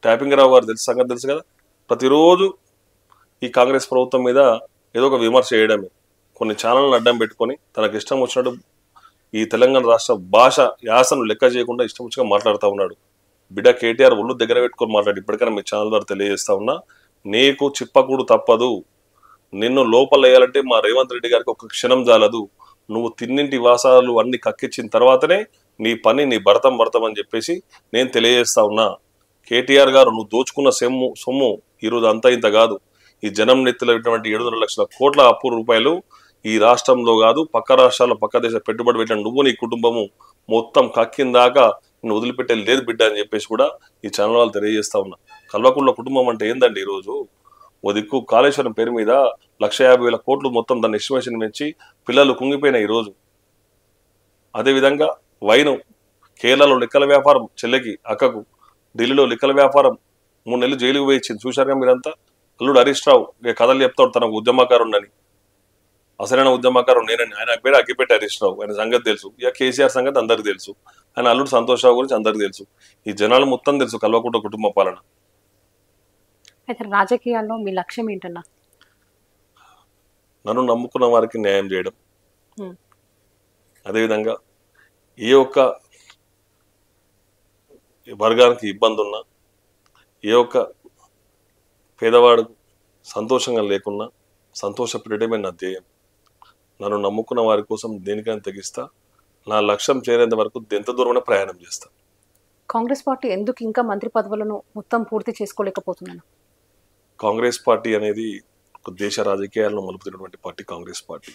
ట్యాపింగ్ రావు గారు సంగతి తెలుసు కదా. ప్రతిరోజు ఈ కాంగ్రెస్ ప్రభుత్వం మీద ఏదో ఒక విమర్శ చేయడమే, కొన్ని ఛానళ్ళను అడ్డం పెట్టుకొని తనకు ఇష్టం వచ్చినట్టు ఈ తెలంగాణ రాష్ట్ర భాష యాసను లెక్క చేయకుండా ఇష్టం వచ్చిగా మాట్లాడుతూ ఉన్నాడు. బిడ్డ కేటీఆర్ ఒళ్ళు దగ్గర పెట్టుకొని మాట్లాడి ఇప్పటికైనా మీ ఛానల్ ద్వారా తెలియజేస్తా ఉన్నా, నీకు చిప్పకూడు తప్పదు. నిన్ను లోపల వేయాలంటే మా రేవంత్ రెడ్డి గారికి ఒక క్షణం జాలదు. నువ్వు తిన్నింటి వాసాలు అన్ని కక్కించిన తర్వాతనే నీ పని నీ భరతం అని చెప్పేసి నేను తెలియజేస్తా ఉన్నా. కేటీఆర్ గారు నువ్వు దోచుకున్న సొమ్ము ఈరోజు అంతా ఇంత కాదు. ఈ జనం నెత్తిలో 700 లక్షల కోట్ల అప్పు రూపాయలు ఈ రాష్ట్రంలో కాదు పక్క రాష్ట్రాల్లో పక్క దేశ పెట్టుబడి పెట్టిన నువ్వు నీ కుటుంబము మొత్తం కక్కిందాకా నువ్వు వదిలిపెట్టేది లేదు బిడ్డ అని చెప్పేసి కూడా ఈ ఛానల్ వాళ్ళు తెలియజేస్తా ఉన్నా. కల్వకుంట్ల కుటుంబం అంటే ఏందండి? ఈరోజు ఓ దిక్కు కాళేశ్వరం పేరు మీద 1,50,000 కోట్లు మొత్తం దాన్ని ఎస్టిమేషన్ పెంచి పిల్లలు కుంగిపోయినాయి ఈరోజు. అదేవిధంగా వైను కేరళలో లెక్కల వ్యాపారం చెల్లెకి అక్కకు, ఢిల్లీలో లెక్కల వ్యాపారం 3 నెలలు జైలుకు వేయించింది. చూశారుగా మీరంతా. అల్లుడు హరీష్ రావు ఇక కథలు చెప్తాడు తనకు ఉద్యమకారుండని, అసలైన ఉద్యమకారు నేనని. ఆయన పేరు అగ్గిపెట్టి హరీష్ రావు, ఆయన సంగతి తెలుసు. ఇక కేసీఆర్ సంగతి అందరికి తెలుసు. ఆయన అల్లుడు సంతోష్ రావు గురించి అందరికి తెలుసు. ఈ జనాలు మొత్తం తెలుసు కల్వకుంట్ల కుటుంబ పాలన. అయితే రాజకీయాల్లో మీ లక్ష్యం ఏంటన్నా? నన్ను నమ్ముకున్న వారికి న్యాయం చేయడం, అదేవిధంగా ఏ ఒక్క వర్గానికి ఇబ్బంది ఉన్నా, ఏ ఒక్క పేదవాడు సంతోషంగా లేకున్నా సంతోషపెట్టడమే నా ధ్యేయం. నన్ను నమ్ముకున్న వారి కోసం దేనికైనా తెగిస్తా. నా లక్ష్యం చేరేంత వరకు ఎంత దూరమైనా ప్రయాణం చేస్తా. కాంగ్రెస్ పార్టీ ఎందుకు ఇంకా మంత్రి పదవులను మొత్తం పూర్తి చేసుకోలేకపోతున్నాను? కాంగ్రెస్ పార్టీ అనేది ఒక దేశ రాజకీయాలను మలుపుతున్నటువంటి పార్టీ కాంగ్రెస్ పార్టీ.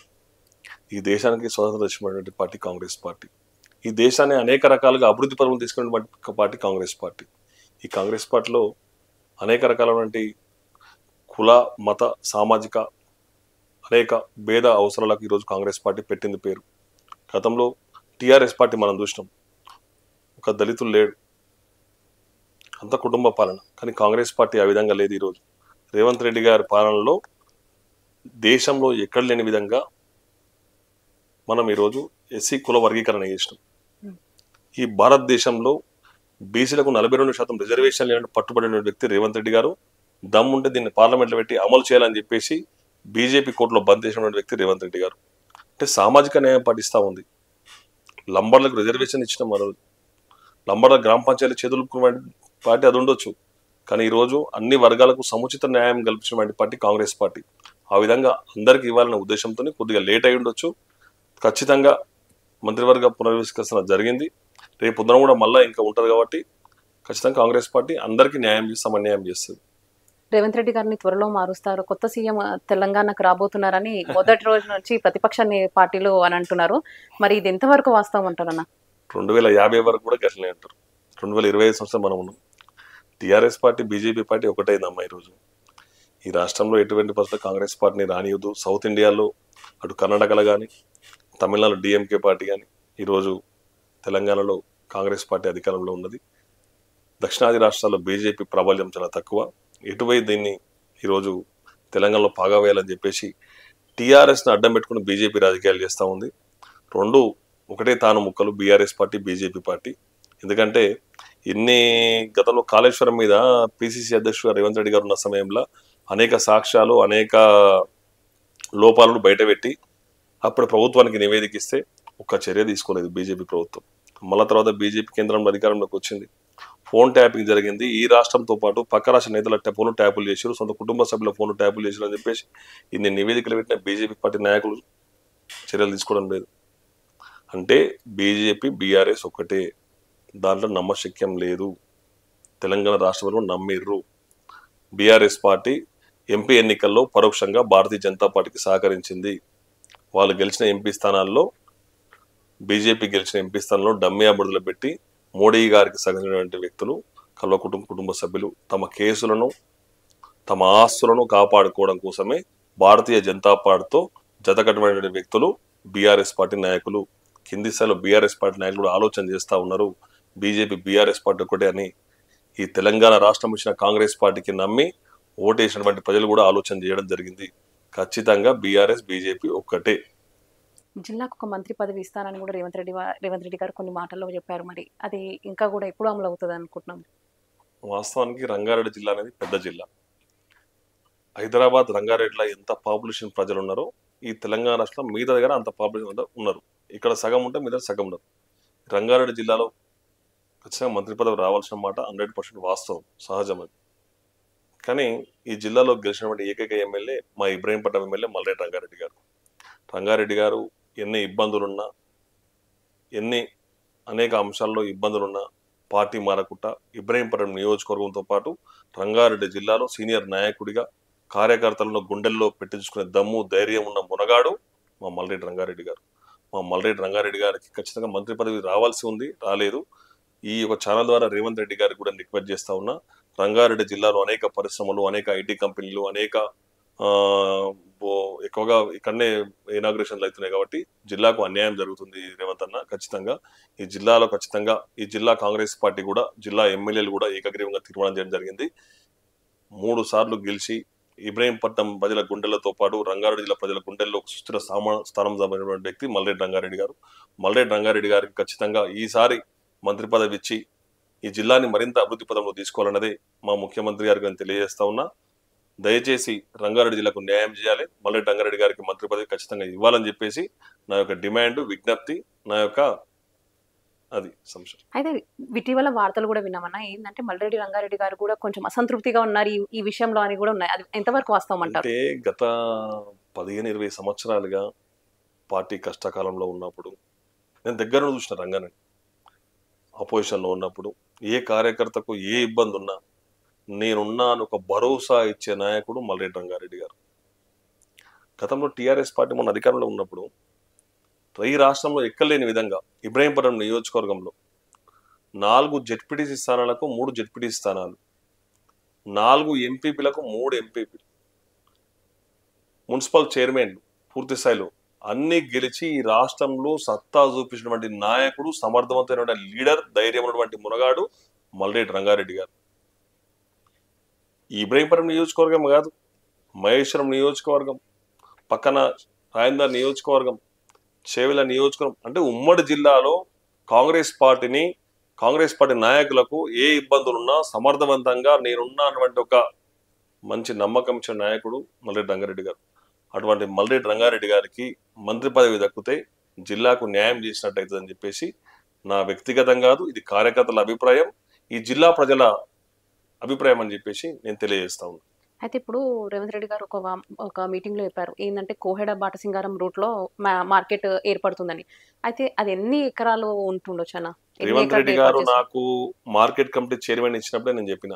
ఈ దేశానికి స్వాతంత్రం తెచ్చినటువంటి పార్టీ కాంగ్రెస్ పార్టీ. ఈ దేశాన్ని అనేక రకాలుగా అభివృద్ధి పరువులు తీసుకున్నటువంటి పార్టీ కాంగ్రెస్ పార్టీ. ఈ కాంగ్రెస్ పార్టీలో అనేక రకాలైనటువంటి కుల మత సామాజిక అనేక భేద అవసరాలకు ఈరోజు కాంగ్రెస్ పార్టీ పెట్టింది పేరు. గతంలో టీఆర్ఎస్ పార్టీ మనం చూసినాం, ఒక దళితులు లేడు, అంత కుటుంబ పాలన. కానీ కాంగ్రెస్ పార్టీ ఆ విధంగా లేదు. ఈరోజు రేవంత్ రెడ్డి గారి పాలనలో దేశంలో ఎక్కడ లేని విధంగా మనం ఈరోజు ఎస్సీ కుల వర్గీకరణ చేసినాం. ఈ భారతదేశంలో బీసీలకు 42% రిజర్వేషన్ లేని పట్టుబడిన వ్యక్తి రేవంత్ రెడ్డి గారు. దమ్ముంటే దీన్ని పార్లమెంట్లో పెట్టి అమలు చేయాలని చెప్పేసి బీజేపీ కోర్టులో బంద్ చేసినటువంటి వ్యక్తి రేవంత్ రెడ్డి గారు. అంటే సామాజిక న్యాయం పాటిస్తూ ఉంది. లంబార్లకు రిజర్వేషన్ ఇచ్చిన మరో లంబార్ల గ్రామ పంచాయతీ చేతులుకున్న పార్టీ అది ఉండొచ్చు, కానీ ఈరోజు అన్ని వర్గాలకు సముచిత న్యాయం కల్పించినటువంటి పార్టీ కాంగ్రెస్ పార్టీ. ఆ విధంగా అందరికీ ఇవ్వాలనే ఉద్దేశంతో కొద్దిగా లేట్ అయి ఉండొచ్చు. ఖచ్చితంగా మంత్రివర్గ పునర్విస్కరణ జరిగింది. రేపు పొద్దున కూడా మళ్ళీ ఇంకా ఉంటుంది కాబట్టి ఖచ్చితంగా కాంగ్రెస్ పార్టీ అందరికీ న్యాయం చేసి సమన్యాయం చేస్తుంది. రేవంత్ రెడ్డి గారిని త్వరలో మారుస్తారు, కొత్త సీఎం తెలంగాణకు రాబోతున్నారని మొదటి రోజు నుంచి ప్రతిపక్ష పార్టీలు అని అంటున్నారు. మరి ఇది ఎంతవరకు వాస్తవం అంటారన్న? 2050 వరకు కూడా గట్లనే అంటారు. 2025 సంవత్సరం మనం ఉన్నాం. టీఆర్ఎస్ పార్టీ బీజేపీ పార్టీ ఒకటైందమ్మా. ఈరోజు ఈ రాష్ట్రంలో ఎటువంటి పరిస్థితుల్లో కాంగ్రెస్ పార్టీని రానియొద్దు. సౌత్ ఇండియాలో అటు కర్ణాటకలో కానీ తమిళనాడు డిఎంకే పార్టీ కానీ, ఈరోజు తెలంగాణలో కాంగ్రెస్ పార్టీ అధికారంలో ఉన్నది. దక్షిణాది రాష్ట్రాల్లో బీజేపీ ప్రాబల్యం చాలా తక్కువ. ఎటువై దీన్ని ఈరోజు తెలంగాణలో పాగా వేయాలని చెప్పేసి టీఆర్ఎస్ని అడ్డం పెట్టుకుని బీజేపీ రాజకీయాలు చేస్తూ ఉంది. రెండు ఒకటే తాను ముక్కలు, బీఆర్ఎస్ పార్టీ బీజేపీ పార్టీ. ఎందుకంటే గతంలో కాళేశ్వరం మీద పిసిసి అధ్యక్షుడు రేవంత్ రెడ్డి గారు ఉన్న సమయంలో అనేక సాక్ష్యాలు అనేక లోపాలను బయటపెట్టి అప్పుడు ప్రభుత్వానికి నివేదిక ఇస్తే ఒక్క చర్య తీసుకోలేదు బీజేపీ ప్రభుత్వం. మళ్ళా తర్వాత బీజేపీ కేంద్రంలో అధికారంలోకి వచ్చింది. ఫోన్ ట్యాపింగ్ జరిగింది. ఈ రాష్ట్రంతో పాటు పక్క రాష్ట్ర నేతల ఫోన్లు ట్యాపులు చేశారు, సొంత కుటుంబ సభ్యుల ఫోన్లు ట్యాపులు చేశారు అని చెప్పేసి ఇన్ని నివేదికలు పెట్టిన బీజేపీ పార్టీ నాయకులు చర్యలు తీసుకోవడం లేదు. అంటే బీజేపీ బీఆర్ఎస్ ఒక్కటే, దాంట్లో నమ్మశక్యం లేదు. తెలంగాణ రాష్ట్రంలో నమ్మిర్రు. బీఆర్ఎస్ పార్టీ ఎంపీ ఎన్నికల్లో పరోక్షంగా భారతీయ జనతా పార్టీకి సహకరించింది. వాళ్ళు గెలిచిన ఎంపీ స్థానాల్లో, బీజేపీ గెలిచిన ఎంపీ స్థానంలో డమ్మీ అభ్యర్థులు పెట్టి మోడీ గారికి సహకరించినటువంటి వ్యక్తులు కల్వకుంట్ల కుటుంబ సభ్యులు తమ కేసులను తమ ఆస్తులను కాపాడుకోవడం కోసమే భారతీయ జనతా పార్టీతో జతకట్టబడిన వ్యక్తులు బీఆర్ఎస్ పార్టీ నాయకులు. కింది స్థాయిలో బీఆర్ఎస్ పార్టీ నాయకులు ఆలోచన చేస్తూ ఉన్నారు బీజేపీ బీఆర్ఎస్ పార్టీ ఒకటే అని. ఈ తెలంగాణ రాష్ట్రం ఇచ్చిన కాంగ్రెస్ పార్టీకి నమ్మి ఓటేసినటువంటి ప్రజలు కూడా ఆలోచన చేయడం జరిగింది. ఖచ్చితంగా బీఆర్ఎస్ బీజేపీ ఒక్కటే. జిల్లాకు ఒక మంత్రి పదవి ఇస్తానని కూడా రేవంత్ రెడ్డి గారు కొన్ని మాటల్లో చెప్పారు. మరి అది ఇంకా కూడా ఎప్పుడు అమలు అవుతుంది అనుకుంటున్నాం? వాస్తవానికి రంగారెడ్డి జిల్లా అనేది పెద్ద జిల్లా. హైదరాబాద్ రంగారెడ్డిలో ఎంత పాపులేషన్ ప్రజలు ఉన్నారో ఈ తెలంగాణ రాష్ట్రంలో మిగతా దగ్గర అంత పాపులేషన్ ఉన్నారు. ఇక్కడ సగం ఉంటే మిగతా సగం ఉన్నారు. రంగారెడ్డి జిల్లాలో ఖచ్చితంగా మంత్రి పదవి రావాల్సిన మాట 100% వాస్తవం, సహజమది. కానీ ఈ జిల్లాలో గెలిచినటువంటి ఏకైక ఎమ్మెల్యే మా ఇబ్రహీంపట్నం ఎమ్మెల్యే మల్రెడ్డి రంగారెడ్డి గారు. రంగారెడ్డి గారు ఎన్ని ఇబ్బందులున్నా, ఎన్ని అనేక అంశాల్లో ఇబ్బందులున్నా పార్టీ మారకుండా ఇబ్రహీంపట్నం నియోజకవర్గంతో పాటు రంగారెడ్డి జిల్లాలో సీనియర్ నాయకుడిగా కార్యకర్తలను గుండెల్లో పెట్టించుకునే దమ్ము ధైర్యం ఉన్న మునగాడు మా మల్రెడ్డి రంగారెడ్డి గారు. మా మల్రెడ్డి రంగారెడ్డి గారికి ఖచ్చితంగా మంత్రి పదవి రావాల్సి ఉంది, రాలేదు. ఈ ఒక ఛానల్ ద్వారా రేవంత్ రెడ్డి గారికి కూడా రిక్వెస్ట్ చేస్తా ఉన్నా, రంగారెడ్డి జిల్లాలో అనేక పరిశ్రమలు, అనేక ఐటీ కంపెనీలు, అనేక ఎక్కువగా ఇక్కడనే ఇనాగ్రేషన్లు అవుతున్నాయి కాబట్టి జిల్లాకు అన్యాయం జరుగుతుంది. రేవంత్ అన్న ఖచ్చితంగా ఈ జిల్లాలో ఖచ్చితంగా ఈ జిల్లా కాంగ్రెస్ పార్టీ కూడా జిల్లా ఎమ్మెల్యేలు కూడా ఏకగ్రీవంగా తీర్మానం చేయడం జరిగింది. 3 సార్లు గెలిచి ఇబ్రహీంపట్నం ప్రజల గుండెలతో పాటు రంగారెడ్డి జిల్లా ప్రజల గుండెల్లో సుస్థిర స్థానం సంబంధించిన వ్యక్తి మల్రెడ్డి రంగారెడ్డి గారు. మల్రెడ్డి రంగారెడ్డి గారికి ఖచ్చితంగా ఈసారి మంత్రి పదవి ఇచ్చి ఈ జిల్లాని మరింత అభివృద్ధి పదంలో తీసుకోవాలన్నదే మా ముఖ్యమంత్రి గారికి నేను తెలియజేస్తా ఉన్నా. దయచేసి రంగారెడ్డి జిల్లాకు న్యాయం చేయాలి, మల్రెడ్డి రంగారెడ్డి గారికి మంత్రి పదవి ఖచ్చితంగా ఇవ్వాలని చెప్పేసి నా యొక్క డిమాండ్, విజ్ఞప్తి, నా యొక్క అది సంశయం. అయితే ఇటీవల వార్తలు కూడా విన్నామన్నా, ఏంటంటే మల్రెడ్డి రంగారెడ్డి గారు కూడా కొంచెం అసంతృప్తిగా ఉన్నారు ఈ విషయంలో అని కూడా ఉన్నాయి. అది ఎంతవరకు వాస్తవం అంటారు? అంటే గత 15-20 సంవత్సరాలుగా పార్టీ కష్టకాలంలో ఉన్నప్పుడు నేను దగ్గర చూసిన రంగాన్ని, అపోజిషన్లో ఉన్నప్పుడు ఏ కార్యకర్తకు ఏ ఇబ్బంది ఉన్నా నేనున్నా అని ఒక భరోసా ఇచ్చే నాయకుడు మల్రెడ్డి రంగారెడ్డి గారు. గతంలో టీఆర్ఎస్ పార్టీ మన అధికారంలో ఉన్నప్పుడు ఈ రాష్ట్రంలో ఎక్కలేని విధంగా ఇబ్రహీంపట్నం నియోజకవర్గంలో 4 జెడ్పీటీసీ స్థానాలకు 3 జెడ్పీటీసీ స్థానాలు, 4 ఎంపీపీలకు 3 ఎంపీపీ, మున్సిపల్ చైర్మన్లు పూర్తి స్థాయిలో అన్ని గెలిచి ఈ రాష్ట్రంలో సత్తా చూపించినటువంటి నాయకుడు, సమర్థవంతమైన లీడర్, ధైర్యం ఉన్నటువంటి మునగాడు మల్రెడ్డి రంగారెడ్డి గారు. ఈ ఇబ్రహీంపట్నం నియోజకవర్గం కాదు, మహేశ్వరం నియోజకవర్గం, పక్కన రాయందర్ నియోజకవర్గం, చేవెళ్ళ నియోజకవర్గం, అంటే ఉమ్మడి జిల్లాలో కాంగ్రెస్ పార్టీ నాయకులకు ఏ ఇబ్బందులున్నా సమర్థవంతంగా నేనున్నా అన్నటువంటి ఒక మంచి నమ్మకం ఇచ్చిన నాయకుడు మల్రెడ్డి రంగారెడ్డి గారు. అటువంటి మల్రెడ్డి రంగారెడ్డి గారికి మంత్రి పదవి దక్కితే జిల్లాకు న్యాయం చేసినట్టయితుందని చెప్పేసి నా వ్యక్తిగతం కాదు, ఇది కార్యకర్తల అభిప్రాయం, ఈ జిల్లా ప్రజల అభిప్రాయం అని చెప్పేసి నేను తెలియజేస్తా ఉన్నాను. అయితే ఇప్పుడు రేవంత్ రెడ్డి గారు ఒక మీటింగ్ లో చెప్పారు, ఏంటంటే కోహెడ బాటసింగారం రూట్ లో మార్కెట్ ఏర్పడుతుందని. అయితే అది ఎన్ని ఎకరాలు ఉంటుండొచ్చు అన్న? రేవంత్ రెడ్డి గారు నాకు మార్కెట్ కమిటీ చైర్మన్ ఇచ్చినప్పుడే నేను చెప్పిన,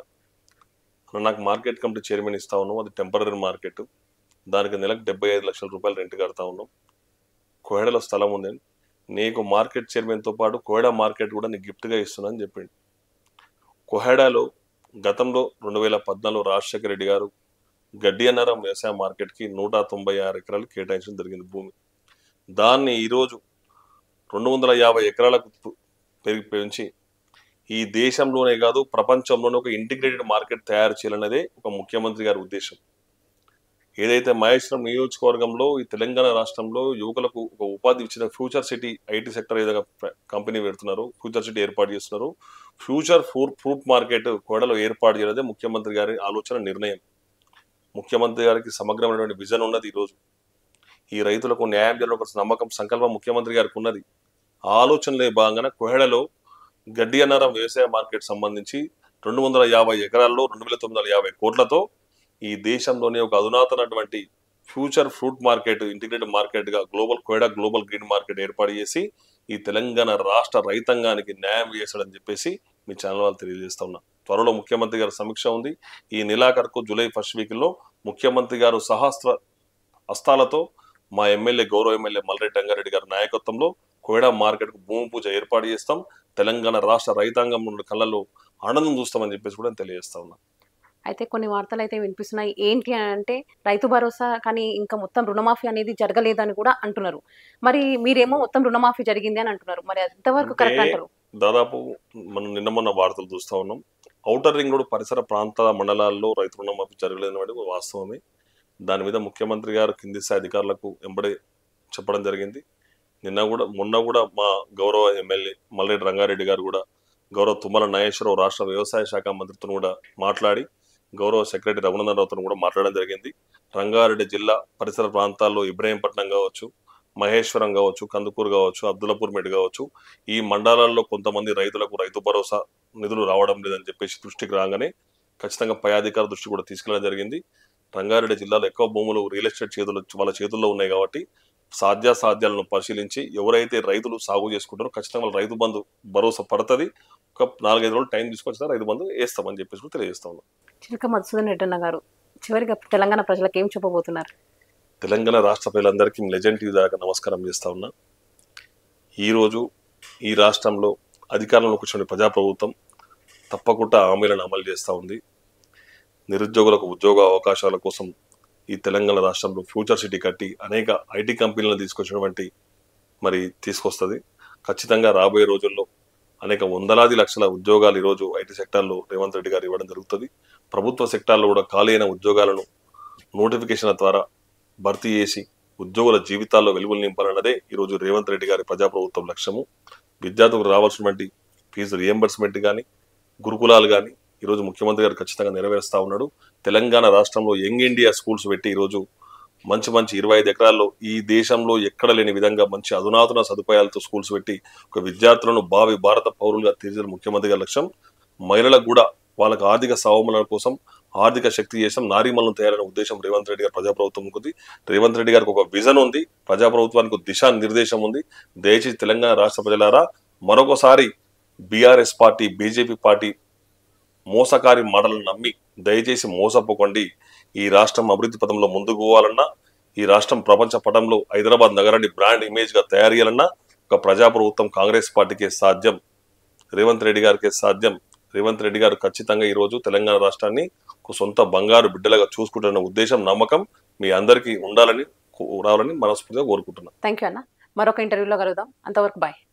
నాకు మార్కెట్ కమిటీ చైర్మన్ ఇస్తా ఉన్నాం, అది టెంపరీ మార్కెట్, దానికి నెలకు 75 లక్షల రూపాయలు రెంట్ కడతా ఉన్నాం, కోహెడలో స్థలం ఉంది, నీకు మార్కెట్ చైర్మన్తో పాటు కోహెడ మార్కెట్ కూడా నీకు గిఫ్ట్గా ఇస్తున్నా అని చెప్పిండు. కోహెడలో గతంలో 2014 రాజశేఖర రెడ్డి గారు గడ్డి అన్నారం వ్యవసాయ మార్కెట్కి 196 ఎకరాలు కేటాయించడం జరిగింది భూమి. దాన్ని ఈరోజు 250 ఎకరాలకు పెంచి ఈ దేశంలోనే కాదు ప్రపంచంలోనే ఒక ఇంటిగ్రేటెడ్ మార్కెట్ తయారు చేయాలన్నదే ఒక ముఖ్యమంత్రి గారి ఉద్దేశం. ఏదైతే మహేశ్వరం నియోజకవర్గంలో ఈ తెలంగాణ రాష్ట్రంలో యువకులకు ఒక ఉపాధి ఇచ్చిన ఫ్యూచర్ సిటీ ఐటీ సెక్టర్ ఏదైనా కంపెనీ పెడుతున్నారు, ఫ్యూచర్ సిటీ ఏర్పాటు చేస్తున్నారు, ఫ్యూచర్ ఫ్రూట్ మార్కెట్ కోడలో ఏర్పాటు చేయడమే ముఖ్యమంత్రి గారి ఆలోచన, నిర్ణయం. ముఖ్యమంత్రి గారికి సమగ్రమైనటువంటి విజన్ ఉన్నది. ఈరోజు ఈ రైతులకు న్యాయం చేయాలని ఒక నమ్మకం, సంకల్పం ముఖ్యమంత్రి గారికి ఉన్నది. ఆలోచనలే భాగంగానే కోహెడలో గడ్డి అన్నారం వ్యవసాయ మార్కెట్ సంబంధించి 250 ఎకరాల్లో 2950 కోట్లతో ఈ దేశంలోనే ఒక అధునాతనటువంటి future fruit market, integrated market గా కోహెడ గ్లోబల్ గ్రీన్ మార్కెట్ ఏర్పాటు చేసి ఈ తెలంగాణ రాష్ట్ర రైతాంగానికి న్యాయం చేశాడని చెప్పేసి మీ ఛానల్ వాళ్ళు తెలియజేస్తా ఉన్నా. త్వరలో ముఖ్యమంత్రి గారి సమీక్ష ఉంది. ఈ నెలాఖరుకు జూలై 1st వీక్ లో ముఖ్యమంత్రి గారు సహస్ర హస్తాలతో మా గౌరవ ఎమ్మెల్యే మల్రెడ్డి రంగారెడ్డి గారి నాయకత్వంలో కోహెడ మార్కెట్ కు భూమి పూజ ఏర్పాటు చేస్తాం. తెలంగాణ రాష్ట్ర రైతాంగం నుండి కళ్ళలో ఆనందం చూస్తామని చెప్పేసి కూడా తెలియజేస్తా ఉన్నా. అయితే కొన్ని వార్తలు అయితే వినిపిస్తున్నాయి, ఏంటి అంటే రైతు భరోసా కానీ ఇంకా మొత్తం రుణమాఫీ అనేది జరగలేదని కూడా అంటున్నారు. మరి మీరేమో మొత్తం రుణమాఫీ జరిగింది అని అంటున్నారు, మరి ఎంతవరకు కరెక్ట్ అంటారు? దాదాపు మనం మొన్న వార్తలు చూస్తా ఉన్నాం. ఔటర్ రింగ్ రోడ్ పరిసర ప్రాంత మండలాల్లో రైతు రుణమాఫీ జరగలేదని వాస్తవమే. దాని మీద ముఖ్యమంత్రి గారు కింది స్థాయి అధికారులకు వెంబడే చెప్పడం జరిగింది. మొన్న కూడా మా గౌరవ ఎమ్మెల్యే మల్రెడ్డి రంగారెడ్డి గారు కూడా గౌరవ తుమ్మల నాగేశ్వరరావు రాష్ట్ర వ్యవసాయ శాఖ మంత్రితో కూడా మాట్లాడి గౌరవ సెక్రటరీ రఘునందన్ రావుతో కూడా మాట్లాడడం జరిగింది. రంగారెడ్డి జిల్లా పరిసర ప్రాంతాల్లో ఇబ్రహీంపట్నం కావచ్చు, మహేశ్వరం కావచ్చు, కందుకూరు కావచ్చు, అబ్దుల్లాపూర్ మెట్ కావచ్చు, ఈ మండలాల్లో కొంతమంది రైతులకు రైతు భరోసా నిధులు రావడం లేదని చెప్పేసి దృష్టికి రాగానే ఖచ్చితంగా పై అధికార దృష్టి కూడా తీసుకెళ్ళడం జరిగింది. రంగారెడ్డి జిల్లాలో ఎక్కువ భూములు రియల్ ఎస్టేట్ వాళ్ళ చేతుల్లో ఉన్నాయి కాబట్టి సాధ్యాసాధ్యాలను పరిశీలించి ఎవరైతే రైతులు సాగు చేసుకుంటారో ఖచ్చితంగా వాళ్ళ రైతు బంధు భరోసా పడుతుంది. ఒక 4-5 రోజులు టైం తీసుకొచ్చినా రైతు బంధు వేస్తామని చెప్పేసి కూడా తెలియజేస్తా ఉన్నాం. చిలక మధుసూదన్ రెడ్డి అన్న గారు, చివరిగా తెలంగాణ ప్రజలకు ఏం చెప్పబోతున్నారు? తెలంగాణ రాష్ట్ర ప్రజలందరికీ లెజెండ్ టీవీ దాకా నమస్కారం చేస్తా ఉన్నా. ఈరోజు ఈ రాష్ట్రంలో అధికారంలోకి వచ్చిన ప్రజాప్రభుత్వం తప్పకుండా హామీలను అమలు చేస్తూ ఉంది. నిరుద్యోగులకు ఉద్యోగ అవకాశాల కోసం ఈ తెలంగాణ రాష్ట్రంలో ఫ్యూచర్ సిటీ కట్టి అనేక ఐటీ కంపెనీలను తీసుకొస్తుంది. ఖచ్చితంగా రాబోయే రోజుల్లో అనేక వందలాది లక్షల ఉద్యోగాలు ఈరోజు ఐటీ సెక్టార్లో రేవంత్ రెడ్డి గారు ఇవ్వడం జరుగుతుంది. ప్రభుత్వ సెక్టార్లో కూడా ఖాళీ అయిన ఉద్యోగాలను నోటిఫికేషన్ల ద్వారా భర్తీ చేసి ఉద్యోగుల జీవితాల్లో వెలుగులు నింపాలన్నదే ఈరోజు రేవంత్ రెడ్డి గారి ప్రజాప్రభుత్వం లక్ష్యము. విద్యార్థులకు రావాల్సినటువంటి ఫీజు రియంబర్స్మెంట్ కానీ, గురుకులాలు కానీ ఈరోజు ముఖ్యమంత్రి గారు ఖచ్చితంగా నెరవేరుస్తా ఉన్నాడు. తెలంగాణ రాష్ట్రంలో యంగ్ ఇండియా స్కూల్స్ పెట్టి ఈరోజు మంచి 25 ఎకరాల్లో ఈ దేశంలో ఎక్కడ లేని విధంగా మంచి అధునాతన సదుపాయాలతో స్కూల్స్ పెట్టి ఒక విద్యార్థులను భావి భారత పౌరులుగా తీర్చడం ముఖ్యమంత్రి గారి లక్ష్యం. మహిళలకు కూడా వాళ్ళకి ఆర్థిక స్వావలంబన కోసం ఆర్థిక శక్తి చేసాం, నారీమలను తయారైన ఉద్దేశం రేవంత్ రెడ్డి గారి ప్రజాప్రభుత్వం ఉంది. రేవంత్ రెడ్డి గారికి ఒక విజన్ ఉంది, ప్రజాప్రభుత్వానికి ఒక దిశా నిర్దేశం ఉంది. దయచేసి తెలంగాణ రాష్ట్ర ప్రజలారా మరొకసారి బీఆర్ఎస్ పార్టీ, బీజేపీ పార్టీ మోసకారి మాటలను నమ్మి దయచేసి మోసపోకండి. ఈ రాష్ట్రం అభివృద్ధి పథంలో ముందుకు పోవాలన్నా, ఈ రాష్ట్రం ప్రపంచ పటంలో హైదరాబాద్ నగరాన్ని బ్రాండ్ ఇమేజ్ గా తయారు చేయాలన్నా ఒక ప్రజాప్రభుత్వం కాంగ్రెస్ పార్టీకే సాధ్యం, రేవంత్ రెడ్డి గారికే సాధ్యం. రేవంత్ రెడ్డి గారు ఖచ్చితంగా ఈరోజు తెలంగాణ రాష్ట్రాన్ని ఒక సొంత బంగారు బిడ్డలుగా చూసుకుంటున్న ఉద్దేశం, నమ్మకం మీ అందరికీ రావాలని మనస్ఫూర్తిగా కోరుకుంటున్నాను. థ్యాంక్ యూ అన్న. మరొక ఇంటర్వ్యూలో కలుద్దాం. అంతవరకు బాయ్.